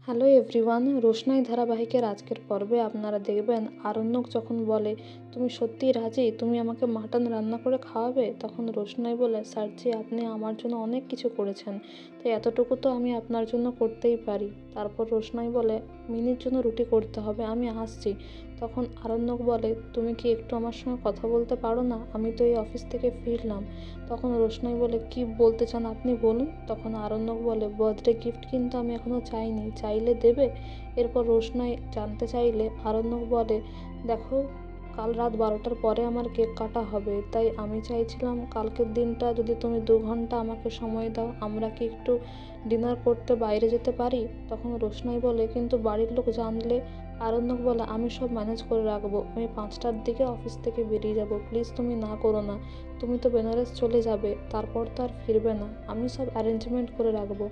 Hello everyone, রোশনাই ধারাবাহিকের আজকের পর্বে আপনারা দেখবেন আরণ্যক যখন বলে, তুমি সত্যিই রাজি, তুমি আমাকে মাটন রান্না করে খাওয়াবে? তখন রোশনাই বলে, স্যারজি আপনি আমার জন্য অনেক কিছু করেছেন, তাই এতটুকু তো আমি আপনার জন্য করতেই পারি। তারপর রোশনাই বলে, মিনির জন্য রুটি করতে হবে, আমি আসছি। তখন আরণ্যক বলে, তুমি কি একটু আমার সঙ্গে কথা বলতে পারো না? আমি তো এই অফিস থেকে ফিরলাম। তখন রোশনাই বলে, কি বলতে চান আপনি বলুন। তখন আরণ্যক বলে, বার্থডে গিফট কিন্তু আমি এখনও চাইনি, চাইলে দেবে? এরপর রোশনাই জানতে চাইলে আরণ্যক বলে, দেখো, কাল রাত 12টার পরে আমার কেক কাটা হবে, তাই আমি চাইছিলাম কালকের দিনটা যদি তুমি 2 ঘন্টা আমাকে সময় দাও, আমরা কি একটু ডিনার করতে বাইরে যেতে পারি? তখন রোশনাই বলে, কিন্তু বাড়ির লোক জানলে? আরণ্যক বলে, আমি সব ম্যানেজ করে রাখবো, আমি 5টার দিকে অফিস থেকে বেরিয়ে যাব, প্লিজ তুমি না করো না। তুমি তো বেনারস চলে যাবে, তারপর তো আর ফিরবে না, আমি সব অ্যারেঞ্জমেন্ট করে রাখবো।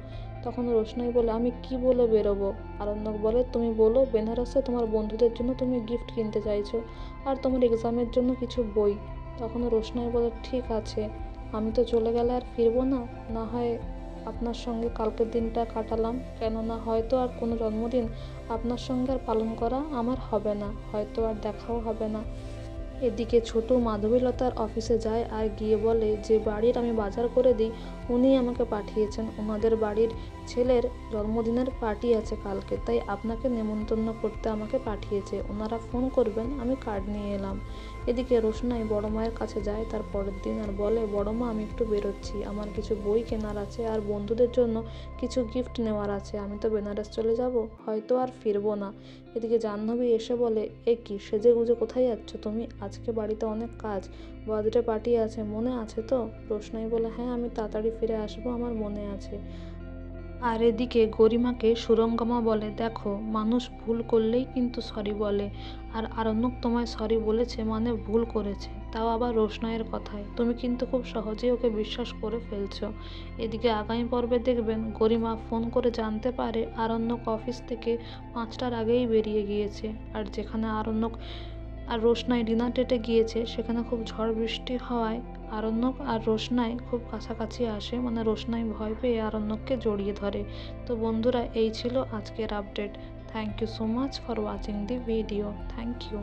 তখন রোশনাই বলে, আমি কি বলে বেরোবো? আরণ্যক বলে, তুমি বলো বেনারসে তোমার বন্ধুদের জন্য তুমি গিফট কিনতে চাইছো, আর তোমার এক্সামের জন্য কিছু বই। তখন রোশনাই বলে, ঠিক আছে, আমি তো চলে গেলে আর ফিরবো না, না হয় আপনার সঙ্গে কালকের দিনটা কাটালাম, কেননা হয়তো আর কোনো জন্মদিন আপনার সঙ্গে আর পালন করা আমার হবে না, হয়তো আর দেখাও হবে না। এদিকে ছোটু মাধবীলতার অফিসে যায় আর গিয়ে বলে, যে বাড়ির আমি বাজার করে দিই উনিই আমাকে পাঠিয়েছেন, ওনাদের বাড়ির ছেলের জন্মদিনের পার্টি আছে কালকে, তাই আপনাকে নেমন্তন্ন করতে আমাকে পাঠিয়েছে, ওনারা ফোন করবেন, আমি কার্ড নিয়ে এলাম। এদিকে রোশনাই বড় মায়ের কাছে যায় তার পরের দিন আর বলে, বড় মা আমি একটু বেরোচ্ছি, আমার কিছু বই কেনার আছে আর বন্ধুদের জন্য কিছু গিফট নেওয়ার আছে, আমি তো বেনারস চলে যাব, হয়তো আর ফিরবো না। এদিকে জাহ্নবী এসে বলে, এ কি সেজে গুজে কোথায় যাচ্ছ তুমি? আজকে বাড়িতে অনেক কাজ, বার্থডে পার্টি আছে, মনে আছে তো? রোশনাই বলে, হ্যাঁ আমি তাড়াতাড়ি ফিরে আসবো, আমার মনে আছে। আর এদিকে গরিমাকে সুরঙ্গমা বলে, দেখো, মানুষ ভুল করলেই কিন্তু সরি বলে, আর আরণ্যক তোমায় সরি বলেছে মানে ভুল করেছে, তাও আবার রোশনাইয়ের কথায়, তুমি কিন্তু খুব সহজেই ওকে বিশ্বাস করে ফেলছো। এদিকে আগামী পর্বে দেখবেন গরিমা ফোন করে জানতে পারে আরণ্যক অফিস থেকে 5টার আগেই বেরিয়ে গিয়েছে, আর যেখানে আরণ্যক আর রোশনাই ডিনার ডেটে গিয়েছে সেখানে খুব ঝড় বৃষ্টি হওয়ায় আরণ্যক আর রোশনাই খুব কাছাকাছি আসে, মানে রোশনাই ভয় পেয়ে আরণ্যককে জড়িয়ে ধরে। তো বন্ধুরা, এই ছিল আজকের update. Thank you so much for watching the video. Thank you.